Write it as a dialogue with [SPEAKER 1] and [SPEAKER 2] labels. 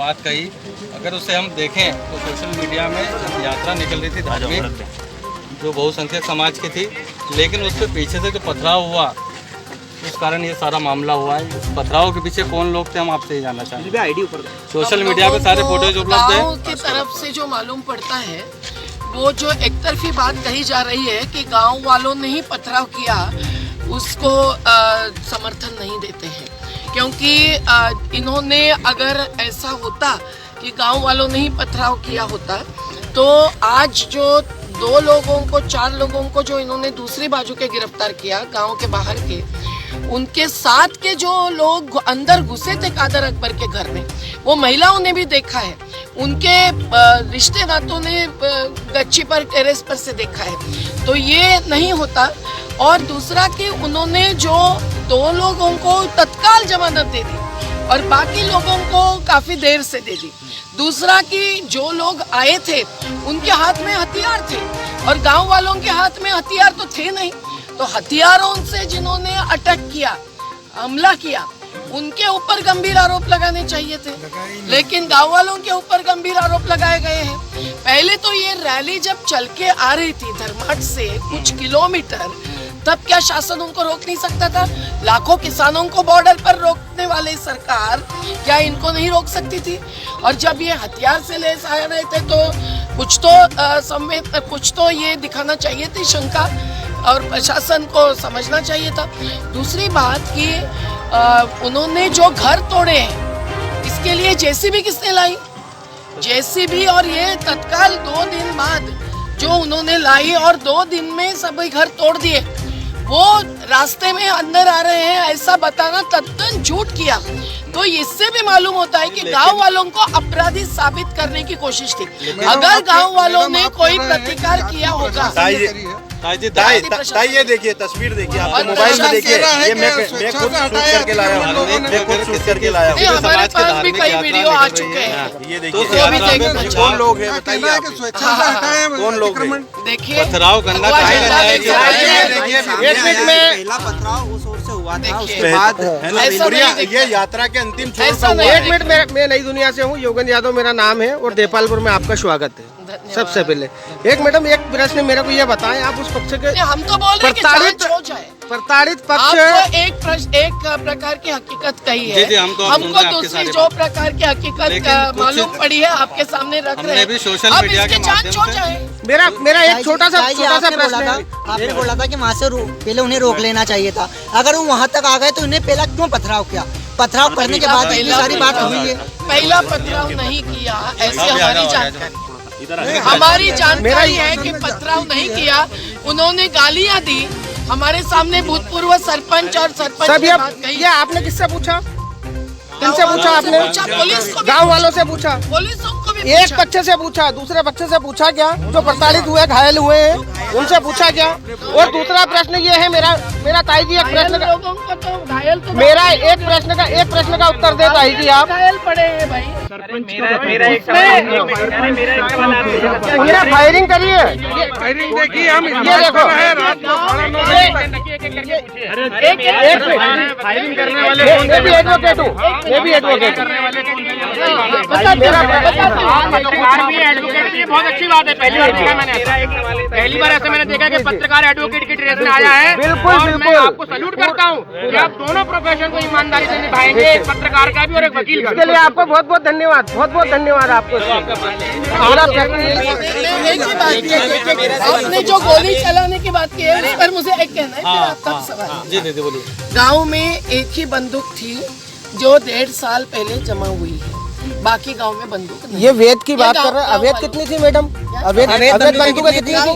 [SPEAKER 1] बात कही, अगर उसे हम देखें तो सोशल मीडिया में यात्रा निकल रही थी धार्मिक, जो बहुसंख्यक समाज की थी, लेकिन उसके पीछे से जो पथराव हुआ उस कारण ये सारा मामला हुआ है। इस पथराव के पीछे कौन लोग थे, हम आपसे ये जानना चाहेंगे। आईडी ऊपर सोशल मीडिया पे सारे फोटोज उपलब्ध है।
[SPEAKER 2] गांव की तरफ से जो मालूम पड़ता है, वो जो एक तरफी बात कही जा रही है कि गांव वालों ने ही पथराव किया, उसको समर्थन नहीं देते हैं, क्योंकि इन्होंने अगर ऐसा होता कि गांव वालों ने ही पथराव किया होता तो आज जो 2 लोगों को 4 लोगों को जो इन्होंने दूसरी बाजू के गिरफ्तार किया गांव के बाहर के, उनके साथ के जो लोग अंदर घुसे थे कादर अकबर के घर में, वो महिलाओं ने भी देखा है, उनके रिश्तेदारों ने गच्ची पर टेरेस पर से देखा है। तो ये नहीं होता। और दूसरा कि उन्होंने जो 2 लोगों को तत्काल जमानत दे दी और बाकी लोगों को काफी देर से दे दी। दूसरा कि जो लोग आए थे उनके हाथ में हथियार थे और गांव वालों के हाथ में हथियार तो थे नहीं, तो हथियारों से जिन्होंने अटैक किया, हमला किया, उनके ऊपर गंभीर आरोप लगाने चाहिए थे, लेकिन गांव वालों के ऊपर गंभीर आरोप लगाए गए हैं। पहले तो ये रैली जब चल के आ रही थी धर्माट से कुछ किलोमीटर, तब क्या शासन उनको रोक नहीं सकता था? लाखों किसानों को बॉर्डर पर रोकने वाले सरकार क्या इनको नहीं रोक सकती थी? और जब ये हथियार से लेस आ रहे थे तो कुछ तो ये दिखाना चाहिए थी शंका, और प्रशासन को समझना चाहिए था। दूसरी बात कि उन्होंने जो घर तोड़े हैं, इसके लिए जेसीबी किसने लाई? जेसीबी, और ये तत्काल 2 दिन बाद जो उन्होंने लाई और 2 दिन में सभी घर तोड़ दिए, वो रास्ते में अंदर आ रहे हैं ऐसा बताना तद्दन झूठ किया। तो इससे भी मालूम होता है कि गांव वालों को अपराधी साबित करने की कोशिश थी। अगर गांव वालों ने कोई प्रतिकार किया होगा।
[SPEAKER 3] ताई ये देखिए, तस्वीर देखिए, आप मोबाइल में देखिए, ये मैं खुद शूट करके लाया हूँ,
[SPEAKER 2] हमारे पास भी कई वीडियो आ चुके हैं।
[SPEAKER 3] ये देखिए कौन लोग हैं, बताइए कौन लोग हैं?
[SPEAKER 2] देखिए
[SPEAKER 1] पथराव करना
[SPEAKER 4] पहला पथराव उस ओर से हुआ था, उसके बाद
[SPEAKER 3] ये यात्रा के अंतिम छोर
[SPEAKER 2] ऐसा
[SPEAKER 3] पर हुआ
[SPEAKER 2] नहीं।
[SPEAKER 3] है।
[SPEAKER 4] एक मिनट, मैं नई दुनिया से हूँ, योगेंद्र यादव मेरा नाम है और देपालपुर में आपका स्वागत है। सबसे पहले एक मैडम, एक प्रश्न मेरे को ये बताएं, आप उस पक्ष के
[SPEAKER 2] हम तो बोल रहे हैं कि जांच हो जाए।
[SPEAKER 4] प्रताड़ित पक्ष,
[SPEAKER 2] आपको एक प्रकार की हकीकत कही है,
[SPEAKER 1] जी, हमको
[SPEAKER 2] दूसरी जो प्रकार की हकीकत मालूम पड़ी है आपके सामने रख रहे हैं।
[SPEAKER 1] भी सोशल मीडिया के
[SPEAKER 2] जांच हो जाए।
[SPEAKER 4] मेरा एक छोटा सा प्रश्न है।
[SPEAKER 5] आपने बोला था कि वहाँ से पहले उन्हें रोक लेना चाहिए था। अगर वो वहाँ तक आ गए तो उन्हें पहला क्यों पथराव किया? पथराव करने के बाद इतनी सारी बात हुई है।
[SPEAKER 2] पहला पथराव नहीं किया, ऐसी हमारी जानकारी है कि पथराव नहीं किया। उन्होंने गालियाँ दी हमारे सामने, भूतपूर्व सरपंच और सरपंच
[SPEAKER 4] सब
[SPEAKER 2] ने बात कही।
[SPEAKER 4] ये आपने किससे पूछा? किनसे पूछा आपने?
[SPEAKER 2] पुलिस को,
[SPEAKER 4] गाँव वालों से पूछा?
[SPEAKER 2] पुलिस को भी
[SPEAKER 4] एक पक्ष से पूछा, दूसरे पक्ष से पूछा क्या? जो प्रताड़ित हुए, घायल हुए हैं, उनसे पूछा क्या? और दूसरा प्रश्न ये है मेरा ताई जी, एक प्रश्न का मेरा एक प्रश्न का उत्तर दे ताई जी आप।
[SPEAKER 2] घायल पड़े हैं भाई।
[SPEAKER 4] मेरा फायरिंग करिए, फायरिंग देखिए, हम ये देखो, फायरिंग करने वाले मैं भी एडवोकेट हूँ, मैं भी एडवोकेट हूँ।
[SPEAKER 6] बहुत अच्छी बात है। पहली बार देखा मैंने, पहली बार ऐसे मैंने देखा कि पत्रकार एडवोकेट की ड्रेस में आया है।
[SPEAKER 4] बिल्कुल,
[SPEAKER 6] मैं आपको सल्यूट करता हूँ कि आप दोनों प्रोफेशन को ईमानदारी से निभाएंगे, एक पत्रकार का भी और एक वकील का।
[SPEAKER 4] इसके लिए आपको बहुत बहुत धन्यवाद, बहुत बहुत धन्यवाद आपको।
[SPEAKER 2] आपने जो गोली चलाने की बात की है उस पर मुझे एक कहना है, फिर आपका सवाल।
[SPEAKER 1] जी दीदी बोलिए।
[SPEAKER 2] गांव में एक ही बंदूक थी जो 1.5 साल पहले जमा हुई है, बाकी गांव में बंदूक नहीं।
[SPEAKER 4] ये वेद की बात कर रहे हैं। अवैध कितनी थी मैडम? अवैध बंदूकें कितनी थी?